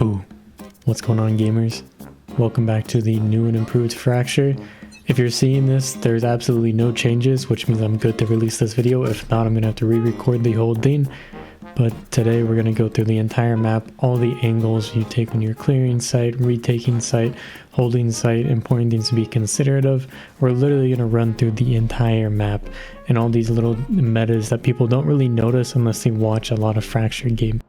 Boo. What's going on, gamers? Welcome back to the new and improved Fracture. If you're seeing this, there's absolutely no changes, which means I'm good to release this video. If not, I'm gonna have to re-record the whole thing. But today we're gonna go through the entire map, all the angles you take when you're clearing site, retaking site, holding site, important things to be considerate of. We're literally gonna run through the entire map and all these little metas that people don't really notice unless they watch a lot of Fracture game.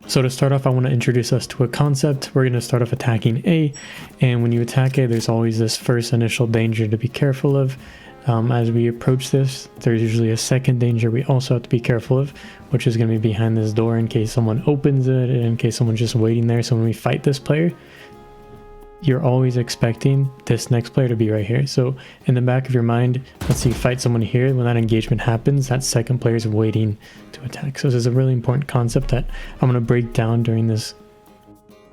So to start off, I want to introduce us to a concept. We're going to start off attacking A, and when you attack A, there's always this first initial danger to be careful of. As we approach this, there's usually a second danger we also have to be careful of, which is going to be behind this door in case someone opens it, and in case someone's just waiting there. So when we fight this player, you're always expecting this next player to be right here. So in the back of your mind, let's say you fight someone here, when that engagement happens, that second player is waiting to attack. So this is a really important concept that I'm going to break down during this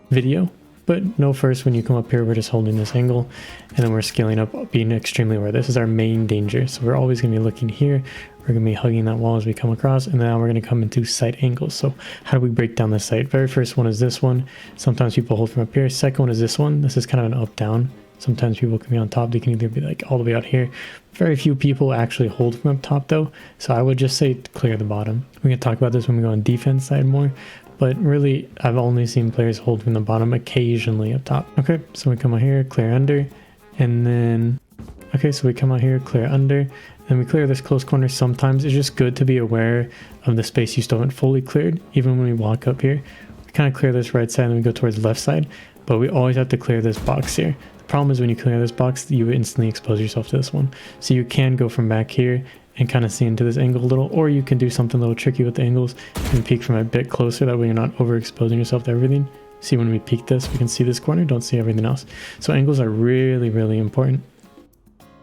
video. But no, first, when you come up here, we're just holding this angle, and then we're scaling up, being extremely aware. This is our main danger. So we're always going to be looking here. We're going to be hugging that wall as we come across, and now we're going to come into site angles. So how do we break down the site? Very first one is this one. Sometimes people hold from up here. Second one is this one. This is kind of an up-down. Sometimes people can be on top. They can either be like all the way out here. Very few people actually hold from up top though. So I would just say clear the bottom. We can talk about this when we go on defense side more. But really, I've only seen players hold from the bottom, occasionally up top. Okay, so we come out here, clear under, and then, okay, so we come out here, clear under, and we clear this close corner. Sometimes it's just good to be aware of the space you still haven't fully cleared. Even when we walk up here, we kind of clear this right side and we go towards the left side, but we always have to clear this box here. The problem is when you clear this box, you instantly expose yourself to this one. So you can go from back here and kind of see into this angle a little, or you can do something a little tricky with the angles and peek from a bit closer. That way you're not overexposing yourself to everything. See, when we peek this, we can see this corner, don't see everything else. So angles are really, really important.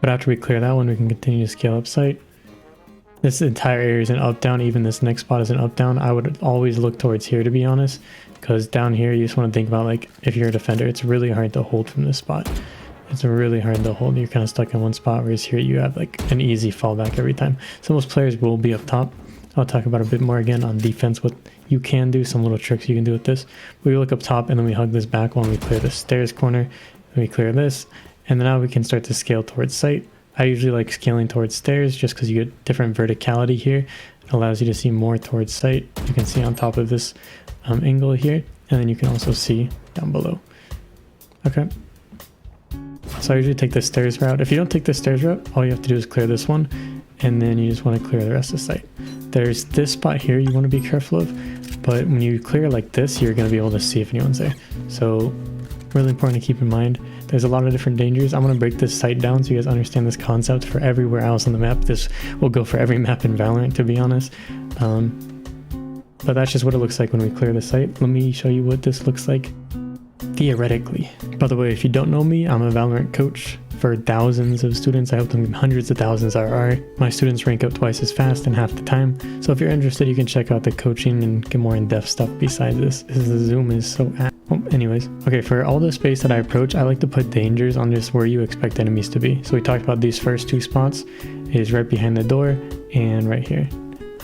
But after we clear that one, we can continue to scale up site. This entire area is an up down. Even this next spot is an up down. I would always look towards here, to be honest, because down here you just want to think about, like, if you're a defender, it's really hard to hold from this spot. It's really hard to hold. You're kind of stuck in one spot, whereas here you have like an easy fallback every time. So most players will be up top. I'll talk about a bit more again on defense, what you can do, some little tricks you can do with this. We look up top and then we hug this back while we clear the stairs corner, and we clear this, and then now we can start to scale towards site. I usually like scaling towards stairs just because you get different verticality here. It allows you to see more towards site. You can see on top of this angle here, and then you can also see down below. Okay. So I usually take the stairs route. If you don't take the stairs route, all you have to do is clear this one, and then you just want to clear the rest of the site. There's this spot here you want to be careful of, but when you clear like this, you're going to be able to see if anyone's there. So really important to keep in mind. There's a lot of different dangers. I'm going to break this site down so you guys understand this concept for everywhere else on the map. This will go for every map in Valorant, to be honest. But that's just what it looks like when we clear the site. Let me show you what this looks like theoretically. By the way, if you don't know me, I'm a Valorant coach for thousands of students. I help them hundreds of thousands RR. My students rank up twice as fast in half the time. So if you're interested, you can check out the coaching and get more in-depth stuff besides this. The zoom is so anyways. Okay, for all the space that I approach, I like to put dangers on just where you expect enemies to be. So we talked about these first two spots is right behind the door and right here.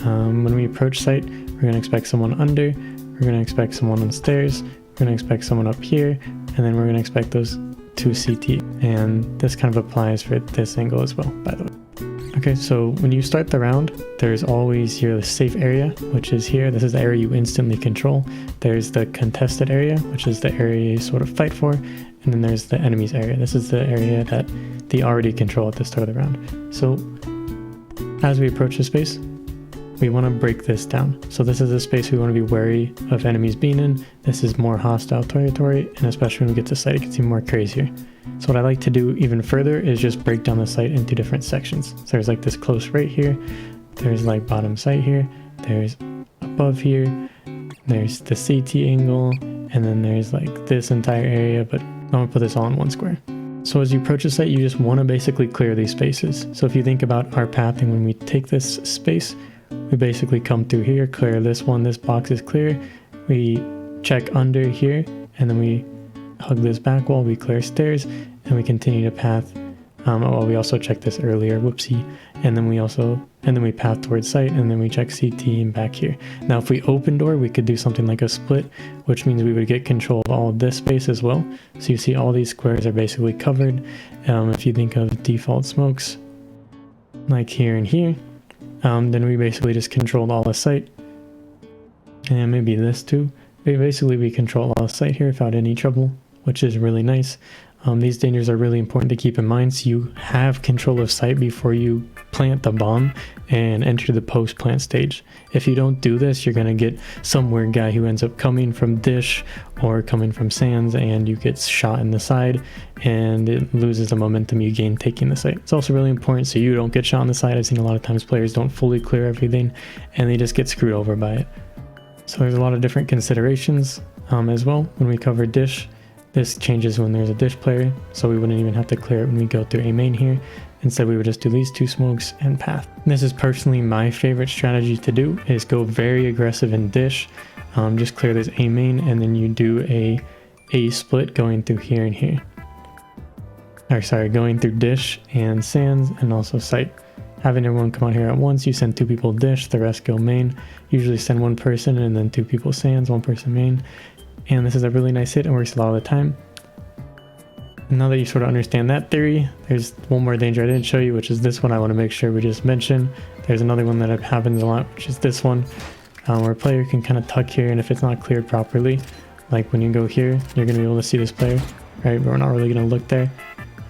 When we approach site, we're going to expect someone under, we're going to expect someone on stairs, we're going to expect someone up here, and then we're going to expect those two CT. And this kind of applies for this angle as well, by the way. Okay, so when you start the round, there's always your safe area, which is here. This is the area you instantly control. There's the contested area, which is the area you sort of fight for. And then there's the enemy's area. This is the area that they already control at the start of the round. So as we approach the space, we want to break this down. So this is a space we want to be wary of enemies being in. This is more hostile territory, and especially when we get to site, it gets even more crazier. So what I like to do even further is just break down the site into different sections. So there's like this close right here, there's like bottom site here, there's above here, there's the CT angle, and then there's like this entire area, but I'm gonna put this all in one square. So as you approach the site, you just want to basically clear these spaces. So if you think about our pathing, when we take this space, we basically come through here, clear this one, this box is clear, we check under here, and then we hug this back wall, we clear stairs, and we continue to path. We also checked this earlier, whoopsie, and then we also and then we path towards site, and then we check CT and back here. Now if we open door, we could do something like a split, which means we would get control of all of this space as well. So you see all these squares are basically covered. If you think of default smokes like here and here, then we basically just controlled all the site, and maybe this too. Basically we control all the site here without any trouble, which is really nice. These dangers are really important to keep in mind, so you have control of site before you plant the bomb and enter the post-plant stage. If you don't do this, you're going to get some weird guy who ends up coming from dish or coming from sands, and you get shot in the side and it loses the momentum you gain taking the site. It's also really important so you don't get shot in the side. I've seen a lot of times players don't fully clear everything and they just get screwed over by it. So there's a lot of different considerations as well. When we cover dish, this changes when there's a dish player, so we wouldn't even have to clear it when we go through a main here. Instead, we would just do these two smokes and path. This is personally my favorite strategy to do, is go very aggressive in dish. Just clear this a main, and then you do a split going through here and here. Or sorry, going through dish and sands and also site. Having everyone come out here at once, you send 2 people dish, the rest go main. Usually send 1 person and then 2 people sands, 1 person main. And this is a really nice hit and works a lot of the time. Now that you sort of understand that theory, there's one more danger I didn't show you, which is this one I want to make sure we just mention. There's another one that happens a lot, which is this one, where a player can kind of tuck here, and if it's not cleared properly, like when you go here, you're going to be able to see this player, right? But we're not really going to look there.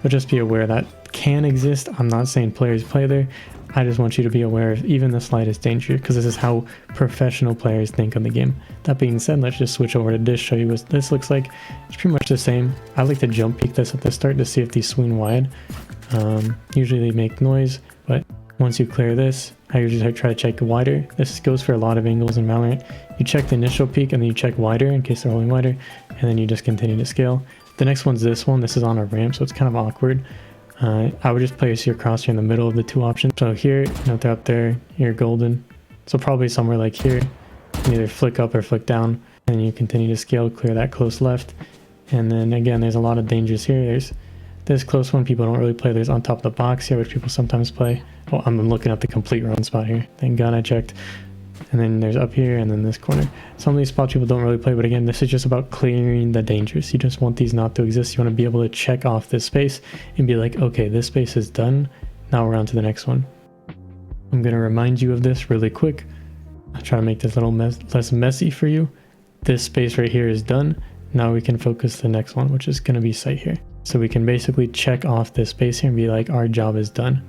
But just be aware that can exist. I'm not saying players play there. I just want you to be aware of even the slightest danger, because this is how professional players think of the game. That being said, let's just switch over to dish, show you what this looks like. It's pretty much the same. I like to jump peek this at the start to see if these swing wide. Usually they make noise, but once you clear this, I usually try to check wider. This goes for a lot of angles in Valorant. You check the initial peak and then you check wider in case they're holding wider, and then you just continue to scale. The next one's this one. This is on a ramp, so it's kind of awkward. I would just place your crosshair in the middle of the 2 options. So here, if they're up there, you're golden. So probably somewhere like here, you either flick up or flick down, and you continue to scale, clear that close left. And then again, there's a lot of dangers here. There's this close one people don't really play. There's on top of the box here, which people sometimes play. Oh, I'm looking at the complete wrong spot here. Thank God I checked. And then there's up here, and then this corner. Some of these spots people don't really play, but again, this is just about clearing the dangers. You just want these not to exist. You want to be able to check off this space and be like, okay, this space is done. Now we're on to the next one. I'm going to remind you of this really quick. I'll try to make this a little less messy for you. This space right here is done. Now we can focus the next one, which is going to be site here. So we can basically check off this space here and be like, our job is done.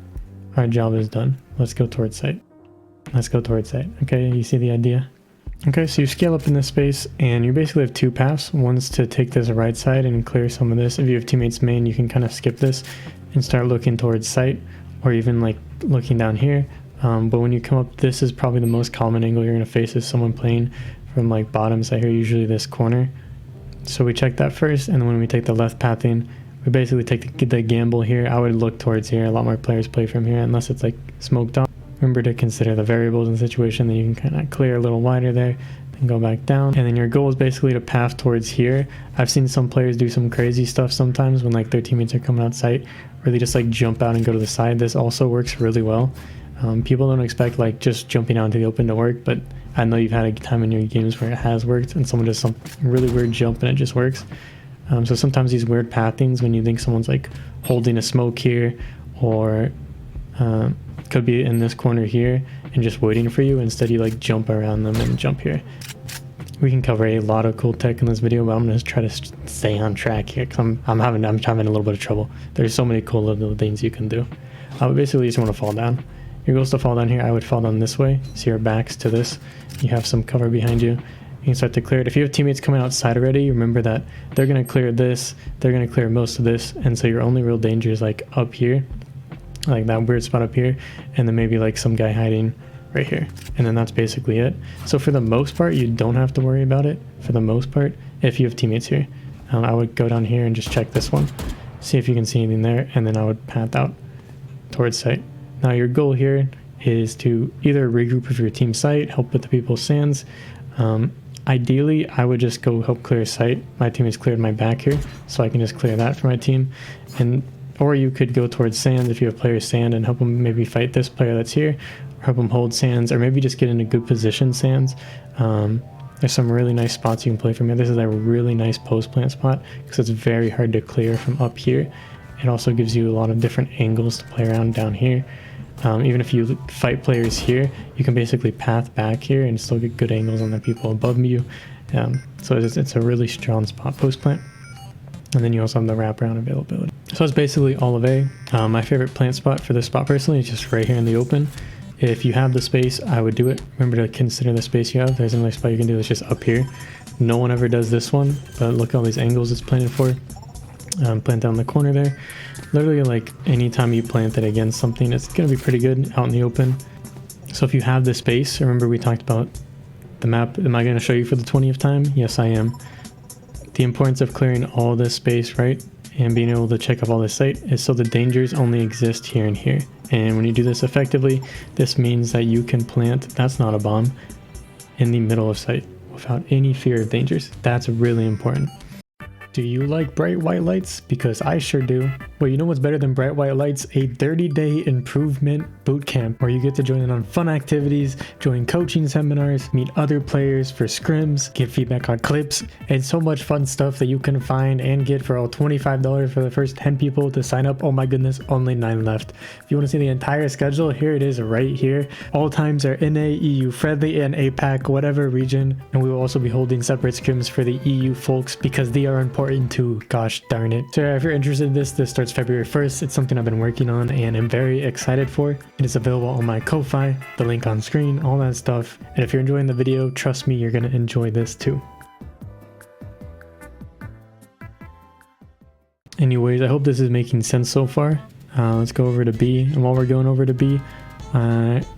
Our job is done. Let's go towards site. Let's go towards site. Okay, you see the idea? Okay, so you scale up in this space and you basically have 2 paths. One's to take this right side and clear some of this. If you have teammates main, you can kind of skip this and start looking towards site, or even like looking down here. But when you come up, this is probably the most common angle you're going to face, is someone playing from like bottom side here, usually this corner. So we check that first, and then when we take the left pathing, we basically take the gamble here. I would look towards here. A lot more players play from here unless it's like smoked off. Remember to consider the variables in the situation. That you can kind of clear a little wider there, then go back down. And then your goal is basically to path towards here. I've seen some players do some crazy stuff sometimes when like their teammates are coming out site, where they just like jump out and go to the side. This also works really well. People don't expect like just jumping out into the open to work, but I know you've had a time in your games where it has worked, and someone does some really weird jump and it just works. So sometimes these weird pathings, when you think someone's like holding a smoke here, or could be in this corner here and just waiting for you, instead you like jump around them and jump here. We can cover a lot of cool tech in this video, but I'm going to try to stay on track here because I'm having a little bit of trouble. There's so many cool little things you can do. Basically you just want to fall down. Your goal is to fall down here. I would fall down this way, so your back's to this. You have some cover behind you. You can start to clear it. If you have teammates coming outside already, remember that they're going to clear this, they're going to clear most of this, and so your only real danger is like up here, like that weird spot up here, and then maybe like some guy hiding right here, and then that's basically it. So for the most part, you don't have to worry about it for the most part if you have teammates here. I would go down here and just check this one, see if you can see anything there, and then I would path out towards site. Now your goal here is to either regroup with your team site, help with the people's sands. Ideally, I would just go help clear site. My team has cleared my back here, so I can just clear that for my team. And Or you could go towards sands if you have player sand and help them maybe fight this player that's here, or help them hold sands, or maybe just get in a good position sands. There's some really nice spots you can play from here. This is a really nice post plant spot because it's very hard to clear from up here. It also gives you a lot of different angles to play around down here. Even if you fight players here, you can basically path back here and still get good angles on the people above you. So it's a really strong spot post plant. And then you also have the wraparound availability. So that's basically all of A. My favorite plant spot for this spot personally is just right here in the open. If you have the space, I would do it. Remember to consider the space you have. There's another spot you can do. It's just up here. No one ever does this one, but look at all these angles it's planted for. Plant down the corner there. Literally, like anytime you plant it against something, it's going to be pretty good out in the open. So if you have the space, remember we talked about the map. Am I going to show you for the 20th time? Yes, I am. The importance of clearing all this space, right, and being able to check off all this site is so the dangers only exist here and here. And when you do this effectively, this means that you can plant, that's not a bomb, in the middle of site without any fear of dangers. That's really important. Do you like bright white lights? Because I sure do. Well, you know what's better than bright white lights? A 30-day improvement bootcamp where you get to join in on fun activities, join coaching seminars, meet other players for scrims, get feedback on clips, and so much fun stuff that you can find and get for all $25 for the first 10 people to sign up. Oh my goodness, only 9 left. If you want to see the entire schedule, here it is right here. All times are NA, EU friendly, and APAC, whatever region. And we will also be holding separate scrims for the EU folks because they are important too. Gosh darn it. So if you're interested in this starts February 1st. It's something I've been working on and I'm very excited for. It is available on my Ko-Fi, the link on screen, all that stuff. And if you're enjoying the video, trust me, you're going to enjoy this too. Anyways, I hope this is making sense so far. Let's go over to B. And while we're going over to B,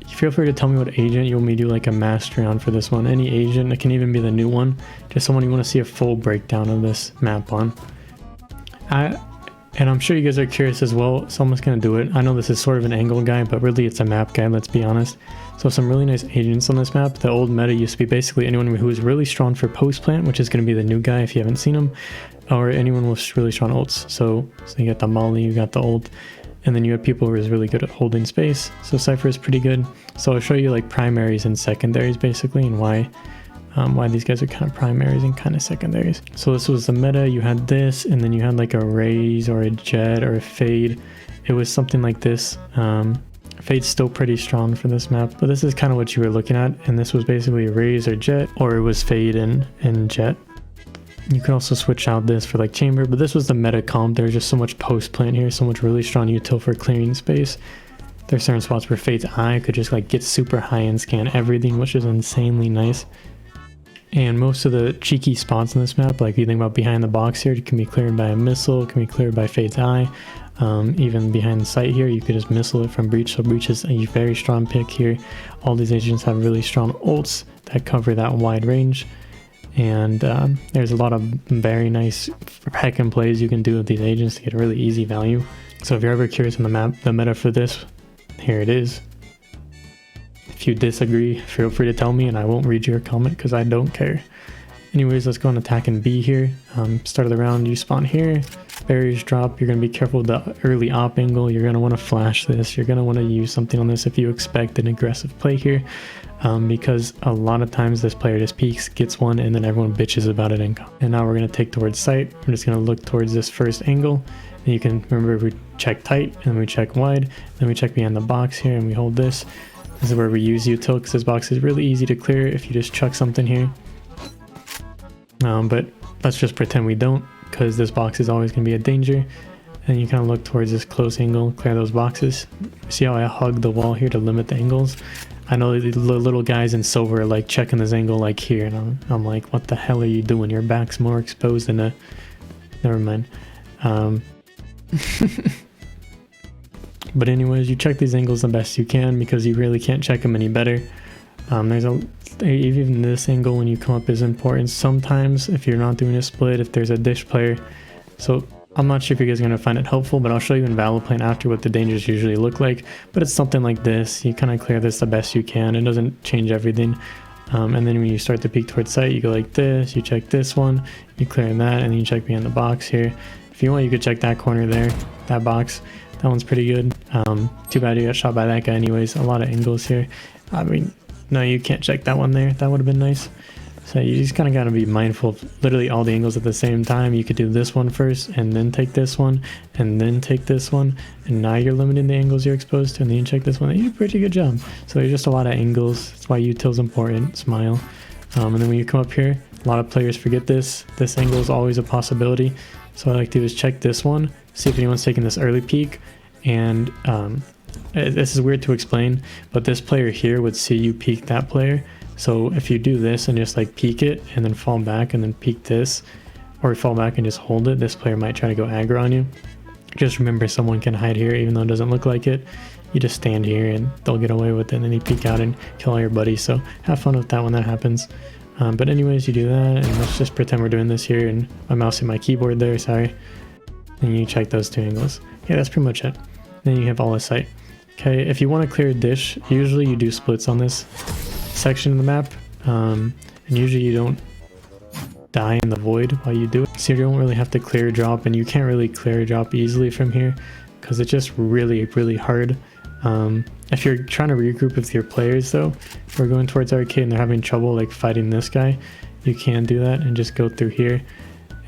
feel free to tell me what agent you want me to do like a mastery on for this one. Any agent, it can even be the new one. Just someone you want to see a full breakdown of this map on. And I'm sure you guys are curious as well, so I'm just going to do it. I know this is sort of an angle guide, but really it's a map guide, let's be honest. So some really nice agents on this map. The old meta used to be basically anyone who is really strong for post plant, which is going to be the new guy if you haven't seen him, or anyone with really strong ults. So you got the Molly, you got the ult, and then you have people who are really good at holding space. So Cypher is pretty good. So I'll show you like primaries and secondaries basically, and why these guys are kind of primaries and kind of secondaries. So this was the meta. You had this, and then you had like a raise or a jet or a fade. It was something like this. Fade's still pretty strong for this map, but this is kind of what you were looking at, and this was basically a raise or jet, or it was fade and jet. You can also switch out this for like chamber, but this was the meta comp. There's just so much post plant here, so much really strong util for clearing space. There's certain spots where Fade's eye could just like get super high and scan everything, which is insanely nice. And most of the cheeky spots in this map, like you think about behind the box here, it can be cleared by a missile, it can be cleared by Fade's eye. Even behind the site here, you could just missile it from Breach, so Breach is a very strong pick here. All these agents have really strong ults that cover that wide range. And there's a lot of very nice hacking plays you can do with these agents to get a really easy value. So if you're ever curious on the map, the meta for this, here it is. If you disagree, feel free to tell me and I won't read your comment because I don't care. Anyways, let's go on attacking B here. Start of the round, you spawn here. Barriers drop. You're going to be careful with the early op angle. You're going to want to flash this. You're going to want to use something on this if you expect an aggressive play here. Because a lot of times this player just peeks, gets one, and then everyone bitches about it. And now we're going to take towards sight. We're just going to look towards this first angle. And you can remember we check tight and we check wide. Then we check behind the box here and we hold this. This is where we use util because this box is really easy to clear if you just chuck something here. But let's just pretend we don't, because this box is always going to be a danger. And you kind of look towards this close angle, clear those boxes. See how I hug the wall here to limit the angles? I know the little guys in silver are like checking this angle like here, and I'm like, what the hell are you doing? Your back's more exposed than a... Never mind. But anyways, you check these angles the best you can because you really can't check them any better. Even this angle when you come up is important sometimes if you're not doing a split, if there's a dish player. So I'm not sure if you guys are going to find it helpful, but I'll show you in Valorant after what the dangers usually look like. But it's something like this. You kind of clear this the best you can. It doesn't change everything. And then when you start to peek towards sight, you go like this, you check this one, you clear that, and then you check behind the box here. If you want, you could check that corner there, that box. That one's pretty good. Too bad you got shot by that guy anyways. A lot of angles here. I mean, no, you can't check that one there. That would have been nice. So you just kind of got to be mindful of literally all the angles at the same time. You could do this one first and then take this one and then take this one. And now you're limiting the angles you're exposed to, and then you check this one. You did a pretty good job. So there's just a lot of angles. That's why util's important. Smile. And then when you come up here, a lot of players forget this. This angle is always a possibility. So what I like to do is check this one, see if anyone's taking this early peek. And this is weird to explain, but this player here would see you peek that player. So if you do this and just like peek it and then fall back and then peek this, or fall back and just hold it, this player might try to go aggro on you. Just remember, someone can hide here even though it doesn't look like it. You just stand here and they'll get away with it, and then you peek out and kill all your buddies. So have fun with that when that happens. But anyways, you do that, and let's just pretend we're doing this here, and my mouse and my keyboard there, sorry. And you check those two angles. Yeah, that's pretty much it. Then you have all the site. Okay, if you want to clear a dish, usually you do splits on this section of the map, and usually you don't die in the void while you do it. So you don't really have to clear drop, and you can't really clear drop easily from here because it's just really, really hard. If you're trying to regroup with your players though, if we're going towards arcade and they're having trouble like fighting this guy, you can do that and just go through here,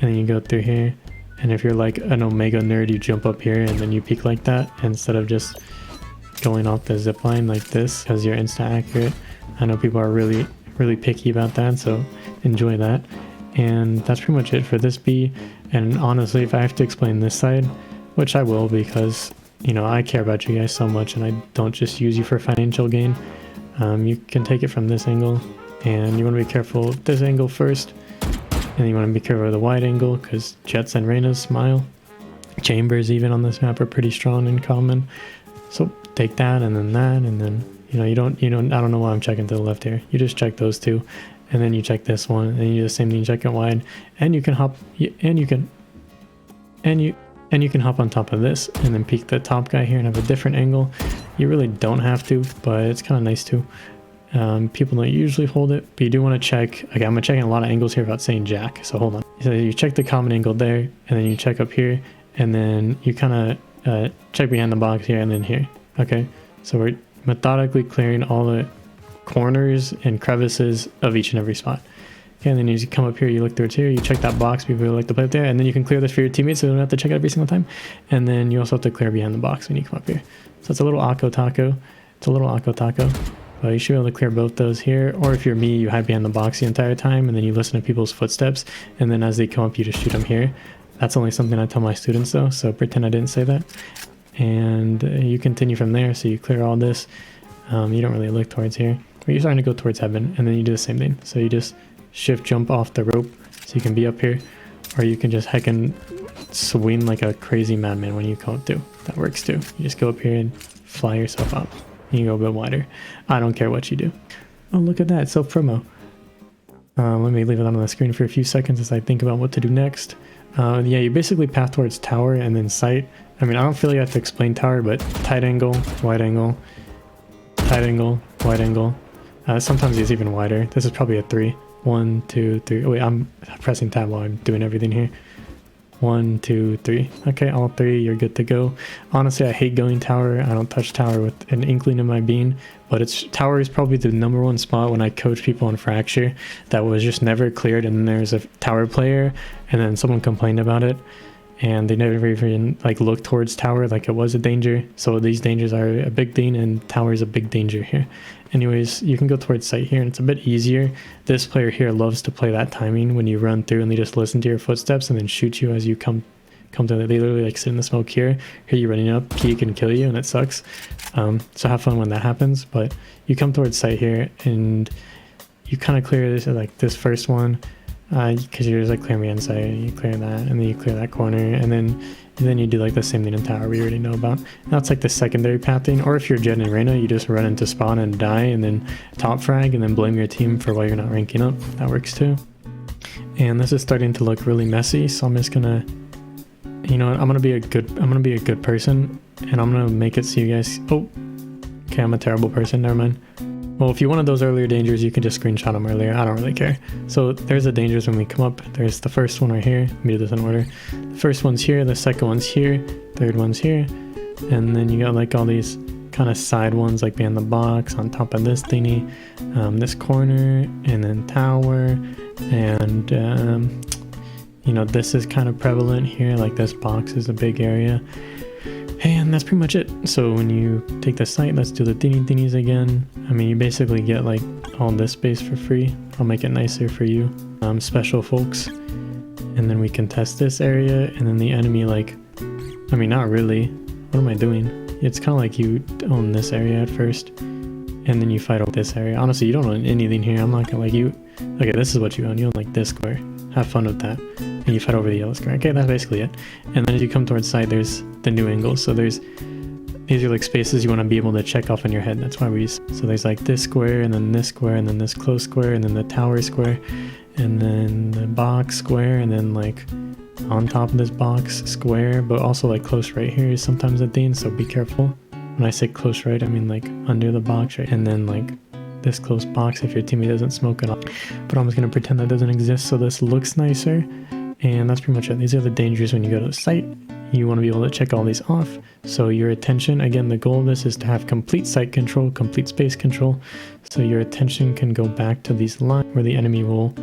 and then you go through here. And if you're like an Omega nerd, you jump up here and then you peek like that instead of just going off the zip line like this, because you're insta accurate. I know people are really, really picky about that, so enjoy that. And that's pretty much it for this B. And honestly, if I have to explain this side, which I will, because you know I care about you guys so much and I don't just use you for financial gain, you can take it from this angle, and you want to be careful of this angle first, and you want to be careful of the wide angle because Jets and Reyna's smile. Chambers even on this map are pretty strong and common. So take that and then you know, I don't know why I'm checking to the left here. You just check those two, and then you check this one, and you do the same thing, you check it wide, and you can hop, and you can hop on top of this, and then peek the top guy here and have a different angle. You really don't have to, but it's kind of nice to. People don't usually hold it, but you do want to check. Okay, I'm checking a lot of angles here without saying jack, so hold on. So you check the common angle there, and then you check up here, and then you kind of check behind the box here and then here. Okay, so we're methodically clearing all the corners and crevices of each and every spot. Okay, and then as you come up here, you look towards here, you check that box, people like to play up there, and then you can clear this for your teammates so you don't have to check it every single time. And then you also have to clear behind the box when you come up here. So it's a little Akko Taco. It's a little Akko Taco. But you should be able to clear both those here. Or if you're me, you hide behind the box the entire time, and then you listen to people's footsteps, and then as they come up, you just shoot them here. That's only something I tell my students though, so pretend I didn't say that. And you continue from there, so you clear all this. You don't really look towards here, but you're starting to go towards heaven, and then you do the same thing. So you just shift jump off the rope so you can be up here, or you can just heckin' swing like a crazy madman when you come up too. That works too. You just go up here and fly yourself up. You can go a bit wider. I don't care what you do. Oh, look at that, self-promo. Let me leave it on the screen for a few seconds as I think about what to do next. Yeah, you basically path towards tower and then sight. I mean, I don't feel like I have to explain tower, but tight angle, wide angle, tight angle, wide angle. Sometimes it's even wider. This is probably a 3. 1, 2, 3. Oh wait, I'm pressing tab while I'm doing everything here. 1, 2, 3. Okay, all 3, you're good to go. Honestly, I hate going tower. I don't touch tower with an inkling in my being, but tower is probably the #1 spot when I coach people on Fracture that was just never cleared, and then there's a tower player, and then someone complained about it, and they never even like looked towards tower like it was a danger. So these dangers are a big thing, and tower is a big danger here. Anyways, you can go towards sight here, and it's a bit easier. This player here loves to play that timing when you run through and they just listen to your footsteps and then shoot you as you come to them. They literally like sit in the smoke here, hear you running up, peek and kill you, and it sucks. So have fun when that happens. But you come towards sight here and you kind of clear this, like this first one, because you're just like clear me inside, and you clear that, and then you clear that corner, and then you do like the same thing in tower we already know about. Now it's like the secondary pathing, or if you're Jet and Reyna, you just run into spawn and die, and then top frag, and then blame your team for why you're not ranking up. That works too. And this is starting to look really messy, so I'm just gonna, you know what, I'm gonna be a good person, and I'm gonna make it so you guys, oh, okay, I'm a terrible person, never mind. Well, if you wanted those earlier dangers, you can just screenshot them earlier. I don't really care. So there's the dangers when we come up. There's the first one right here. Let me do this in order. The first one's here, the second one's here, third one's here. And then you got like all these kind of side ones like behind the box, on top of this thingy, this corner, and then tower. And, you know, this is kind of prevalent here. Like this box is a big area. And that's pretty much it. So when you take the site, let's do the thingies again. I mean, you basically get like all this space for free. I'll make it nicer for you, special folks. And then we can test this area, and then the enemy, like, I mean, not really. What am I doing? It's kind of like you own this area at first, and then you fight over this area. Honestly, you don't own anything here. I'm not gonna like you. Okay, this is what you own. You own like this square. Have fun with that. And you fight over the yellow square. Okay, that's basically it. And then as you come towards side, there's the new angles. So these are like spaces you want to be able to check off in your head. That's why we use. So there's like this square, and then this square, and then this close square, and then the tower square, and then the box square, and then like on top of this box square, but also like close right here is sometimes a thing, so be careful. When I say close right, I mean like under the box, right? And then like this close box if your teammate doesn't smoke it off. But I'm just going to pretend that doesn't exist so this looks nicer. And that's pretty much it. These are the dangers when you go to the site. You want to be able to check all these off. So your attention, again, the goal of this is to have complete site control, complete space control. So your attention can go back to these lines where the enemy will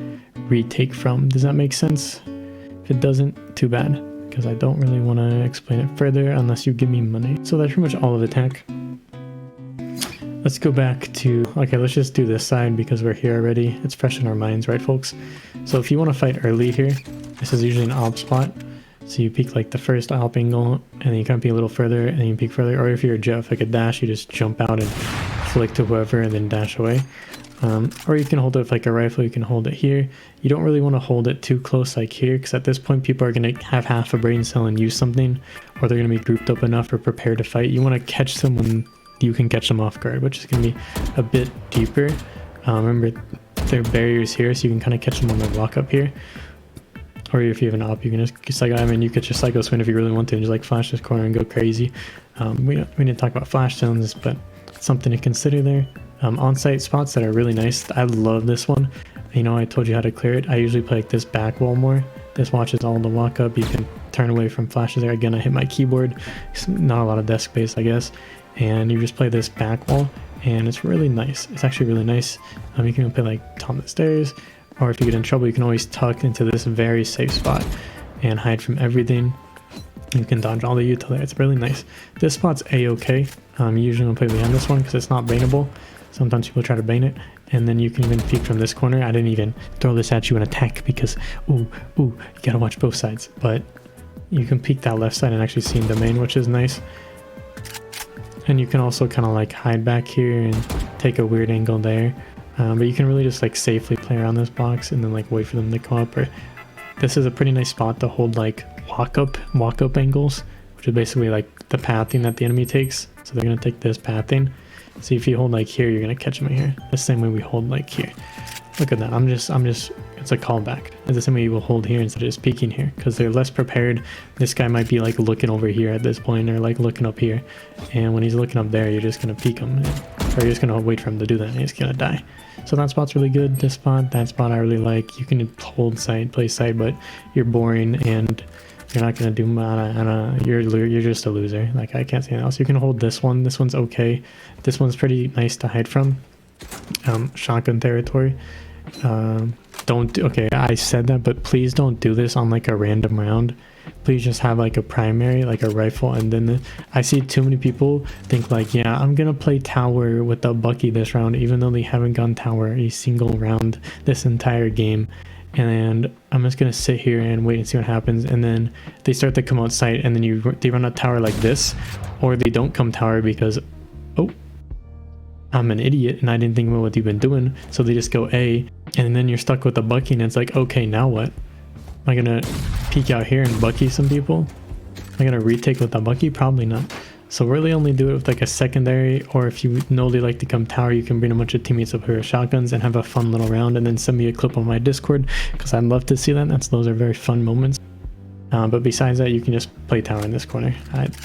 retake from. Does that make sense? If it doesn't, too bad, because I don't really want to explain it further unless you give me money. So that's pretty much all of attack. Let's go back to, okay, let's just do this side because we're here already. It's fresh in our minds, right, folks? So if you want to fight early here, this is usually an AWP spot. So you peek like the first AWP angle, and then you kind of peek a little further, and then you peek further. Or if you're a Jeff, like a dash, you just jump out and flick to whoever and then dash away. Or you can hold it with like a rifle, you can hold it here. You don't really want to hold it too close like here, because at this point people are going to have half a brain cell and use something, or they're going to be grouped up enough or prepared to fight. You want to catch them when you can catch them off guard, which is going to be a bit deeper. Remember, there are barriers here, so you can kind of catch them when they walk up here. Or if you have an op, you can just like, I mean, you could just psycho swing if you really want to, and just like flash this corner and go crazy. We didn't talk about flash zones, but something to consider there. On-site spots that are really nice. I love this one. You know, I told you how to clear it. I usually play like this back wall more. This watches all the walk up. You can turn away from flashes there. Again, I hit my keyboard. It's not a lot of desk space, I guess. And you just play this back wall, and it's really nice. It's actually really nice. You can even play like top of the stairs, or if you get in trouble, you can always tuck into this very safe spot and hide from everything. You can dodge all the util there. It's really nice. This spot's a-okay. Usually I'm gonna play behind this one because it's not baneable. Sometimes people try to bane it, and then you can even peek from this corner. I didn't even throw this at you and attack because you gotta watch both sides. But you can peek that left side and actually see in the main, which is nice. And you can also kind of like hide back here and take a weird angle there. But you can really just like safely play around this box and then like wait for them to come up. Or this is a pretty nice spot to hold like walk up angles, which is basically like the pathing that the enemy takes. So they're gonna take this pathing. See, if you hold like here, you're gonna catch them here. The same way we hold like here. Look at that. I'm just, it's a callback. It's the same way you will hold here instead of just peeking here, because they're less prepared. This guy might be like looking over here at this point, or like looking up here. And when he's looking up there, you're just gonna peek him, or you're just gonna wait for him to do that, and he's gonna die. So that spot's really good. This spot, that spot I really like. You can hold side, play side, but you're boring and you're not gonna do you're just a loser. Like, I can't say anything else. You can hold this one. This one's okay. This one's pretty nice to hide from. Shotgun territory. Okay, I said that, but please don't do this on like a random round. Please just have like a primary, like a rifle, and then I see too many people think like, yeah, I'm gonna play tower with the Bucky this round, even though they haven't gone tower a single round this entire game. And I'm just gonna sit here and wait and see what happens, and then they start to come outside, and then they run a tower like this, or they don't come tower because, oh, I'm an idiot and I didn't think about what you've been doing. So they just go A, and then you're stuck with the Bucky, and it's like, okay, now what? Am I gonna peek out here and Bucky some people? Am I gonna retake with the Bucky? Probably not. So really only do it with like a secondary, or if you know they like to come tower, you can bring a bunch of teammates up here with shotguns and have a fun little round, and then send me a clip on my Discord, because I'd love to see that. Those are very fun moments. But besides that, you can just play tower in this corner.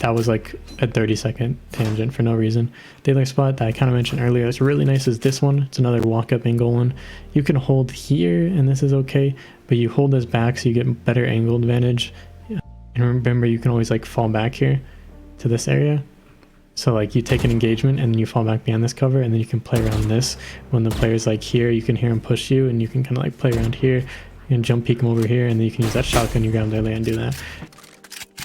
That was like a 30-second tangent for no reason. The other spot that I kind of mentioned earlier that's really nice is this one. It's another walk-up angle one. You can hold here, and this is okay, but you hold this back so you get better angle advantage. And remember, you can always like fall back here to this area. So like you take an engagement and then you fall back behind this cover, and then you can play around this. When the player's like here, you can hear him push you, and you can kind of like play around here. You can jump peek them over here, and then you can use that shotgun, you grab their land and do that.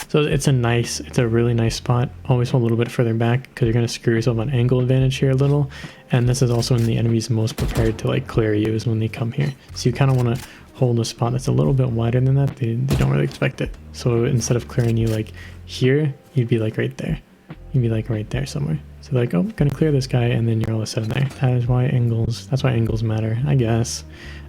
So it's a really nice spot. Always hold a little bit further back because you're going to screw yourself on angle advantage here a little. And this is also when the enemy's most prepared to like clear you, is when they come here. So you kind of want to hold a spot that's a little bit wider than that. They don't really expect it. So instead of clearing you like here, you'd be like right there. You'd be like right there somewhere. So like, oh, I'm going to clear this guy, and then you're all of a sudden there. That's why angles matter, I guess.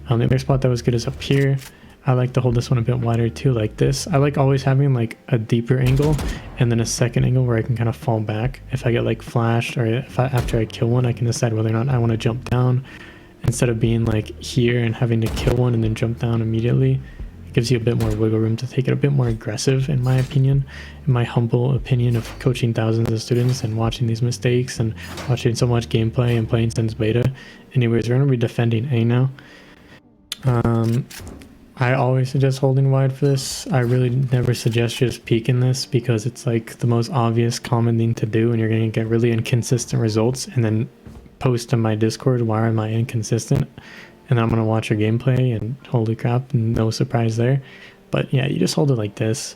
The other spot that was good is up here. I like to hold this one a bit wider too, like this. I like always having like a deeper angle and then a second angle where I can kind of fall back. If I get like flashed, or after I kill one, I can decide whether or not I want to jump down instead of being like here and having to kill one and then jump down immediately. It gives you a bit more wiggle room to take it a bit more aggressive, in my opinion. In my humble opinion of coaching thousands of students and watching these mistakes and watching so much gameplay and playing since beta. Anyways, we're going to be defending A now. I always suggest holding wide for this. I really never suggest just peeking this because it's like the most obvious common thing to do, and you're going to get really inconsistent results, and then post to my Discord, why am I inconsistent? And then I'm going to watch your gameplay and holy crap, no surprise there. But yeah, you just hold it like this.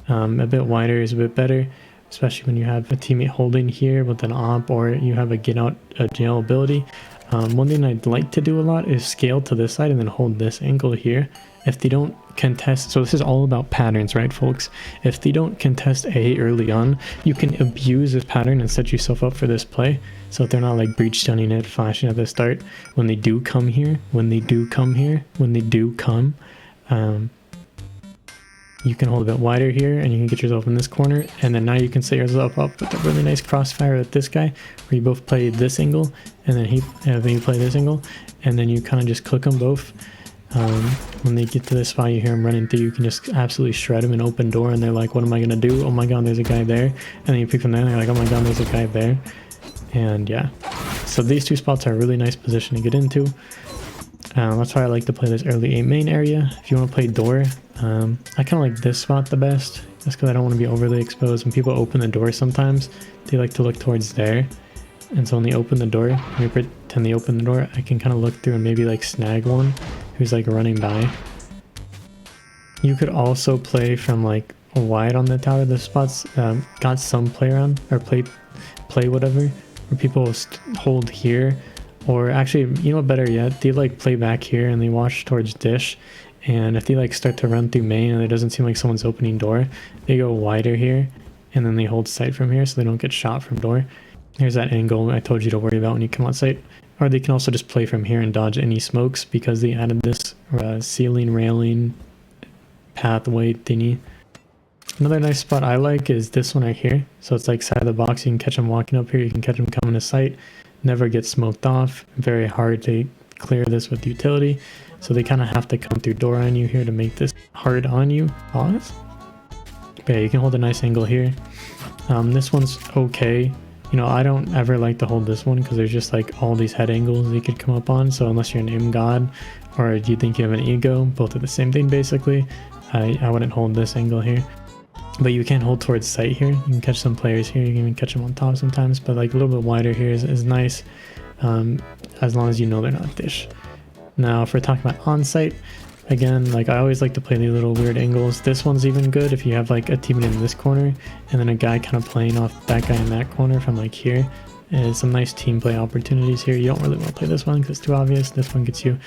A bit wider is a bit better, especially when you have a teammate holding here with an op, or you have a get out of jail ability. One thing I'd like to do a lot is scale to this side and then hold this angle here. If they don't contest, so this is all about patterns, right folks? If they don't contest A early on, you can abuse this pattern and set yourself up for this play. So if they're not like breach stunning it, flashing at the start, when they do come, you can hold a bit wider here and you can get yourself in this corner, and then now you can set yourself up with a really nice crossfire with this guy where you both play this angle and then then you play this angle, and then you kind of just click them both. When they get to this spot, you hear them running through, you can just absolutely shred them and open door, and they're like, what am I gonna do? Oh my god, there's a guy there. And then you pick from there and they're like, oh my god, there's a guy there. And yeah, so these two spots are a really nice position to get into. That's why I like to play this early A main area. If you want to play door, I kind of like this spot the best, just because I don't want to be overly exposed. When people open the door sometimes, they like to look towards there. And so when they open the door, when we pretend they open the door, I can kind of look through and maybe like snag one who's like running by. You could also play from like wide on the tower. The spots got some play around, or play whatever, where people hold here. Or actually, you know what, better yet, they like play back here and they watch towards dish, and if they like start to run through main and it doesn't seem like someone's opening door, they go wider here and then they hold sight from here so they don't get shot from door. Here's that angle I told you to worry about when you come on site. Or they can also just play from here and dodge any smokes because they added this ceiling railing pathway thingy. Another nice spot I like is this one right here. So it's like side of the box, you can catch them walking up here, you can catch them coming to sight. Never get smoked off. Very hard to clear this with utility, so they kind of have to come through door on you here to make this hard on you. Pause. But yeah, you can hold a nice angle here. This one's okay. You know, I don't ever like to hold this one because there's just like all these head angles you could come up on. So unless you're an aim god or you think you have an ego, both are the same thing basically. I wouldn't hold this angle here. But you can hold towards sight here. You can catch some players here. You can even catch them on top sometimes. But like a little bit wider here is nice, as long as you know they're not dish. Now, if we're talking about on-site, again, like I always like to play these little weird angles. This one's even good if you have like a teammate in this corner and then a guy kind of playing off that guy in that corner from like here. And some nice team play opportunities here. You don't really want to play this one because it's too obvious. This one gets you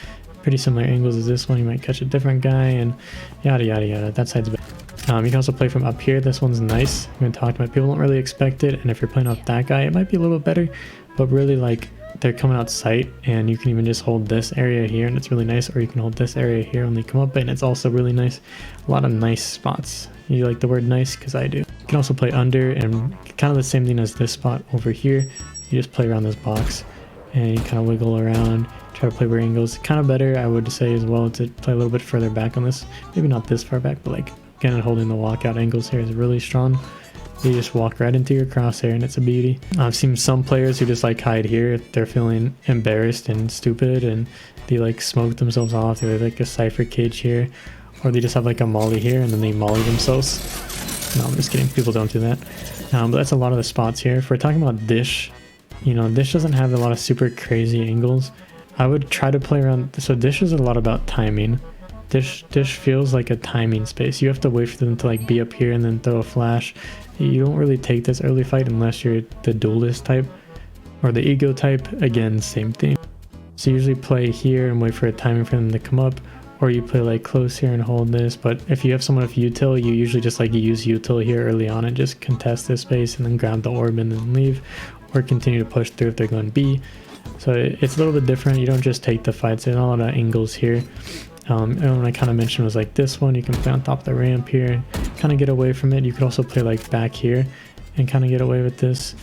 pretty similar angles as this one. You might catch a different guy and yada yada yada. That side's better. You can also play from up here. This one's nice. I'm going to talk about, people don't really expect it, and if you're playing off that guy, it might be a little bit better, but really like they're coming out sight, and you can even just hold this area here and it's really nice, or you can hold this area here when they come up, and it's also really nice. A lot of nice spots. You like the word nice? Because I do. You can also play under, and kind of the same thing as this spot over here. You just play around this box and you kind of wiggle around, try to play weird angles. Kind of better, I would say as well, to play a little bit further back on this. Maybe not this far back, but like again, holding the walkout angles here is really strong. You just walk right into your crosshair and it's a beauty. I've seen some players who just like hide here if they're feeling embarrassed and stupid, and they like smoke themselves off. They have like a Cypher cage here, or they just have like a molly here and then they molly themselves. No, I'm just kidding. People don't do that. But that's a lot of the spots here. If we're talking about Dish, you know, Dish doesn't have a lot of super crazy angles. I would try to play around. So Dish is a lot about timing. Dish feels like a timing space. You have to wait for them to like be up here and then throw a flash. You don't really take this early fight unless you're the duelist type or the ego type. Again, same thing. So you usually play here and wait for a timing for them to come up, or you play like close here and hold this. But if you have someone with util, you usually just like use util here early on and just contest this space and then grab the orb and then leave, or continue to push through if they're going B. So it's a little bit different. You don't just take the fights. There's a lot of angles here. And what I kind of mentioned was like this one, you can play on top of the ramp here, kind of get away from it. You could also play like back here and kind of get away with this.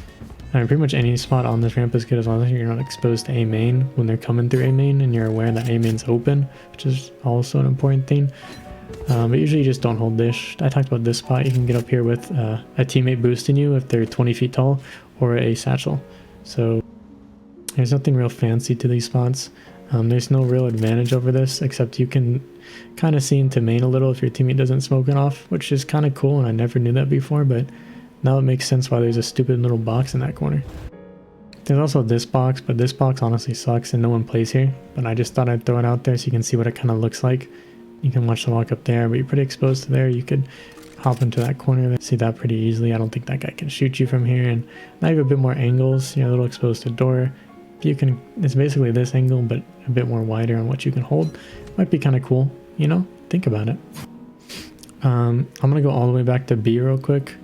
I mean, pretty much any spot on this ramp is good as long as you're not exposed to A main when they're coming through A main and you're aware that A main's open, which is also an important thing. But usually you just don't hold Dish. I talked about this spot. You can get up here with a teammate boosting you if they're 20 feet tall, or a satchel. So there's nothing real fancy to these spots. There's no real advantage over this, except you can kind of see into main a little if your teammate doesn't smoke it off, which is kind of cool, and I never knew that before, but now it makes sense why there's a stupid little box in that corner. There's also this box, but this box honestly sucks and no one plays here, but I just thought I'd throw it out there so you can see what it kind of looks like. You can watch the walk up there, but you're pretty exposed to there. You could hop into that corner, see that pretty easily. I don't think that guy can shoot you from here, and now you have a bit more angles. You're a little exposed to door. You can, it's basically this angle, but a bit more wider on what you can hold. Might be kind of cool, you know, think about it. I'm gonna go all the way back to B real quick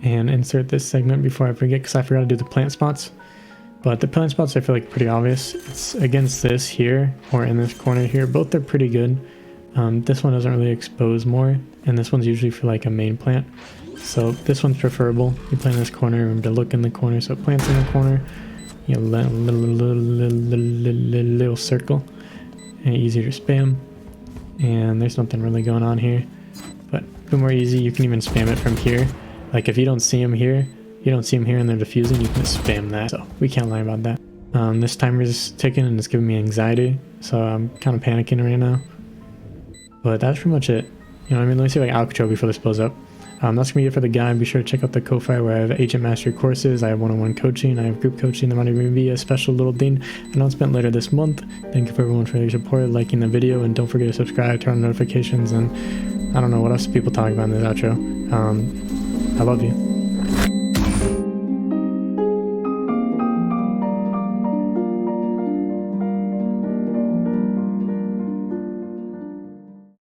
and insert this segment before I forget, because I forgot to do the plant spots. But the plant spots I feel like pretty obvious. It's against this here or in this corner here. Both are pretty good. This one doesn't really expose more, and this one's usually for like a main plant. So this one's preferable. You play in this corner, remember to look in the corner, so plants in the corner. You know, little circle, and easier to spam. And there's nothing really going on here, but a bit more easy. You can even spam it from here. Like if you don't see them here, and they're diffusing, you can just spam that. So we can't lie about that. This timer is ticking and it's giving me anxiety, so I'm kind of panicking right now. But that's pretty much it. You know what I mean? Let me see if I can outro before this blows up. That's gonna be it for the guide. Be sure to check out the Ko-Fi where I have agent mastery courses, I have one-on-one coaching, I have group coaching. There might even be a special little thing announcement later this month. Thank you for everyone for your support, liking the video, and don't forget to subscribe, turn on notifications, and I don't know what else people talk about in this outro. I love you.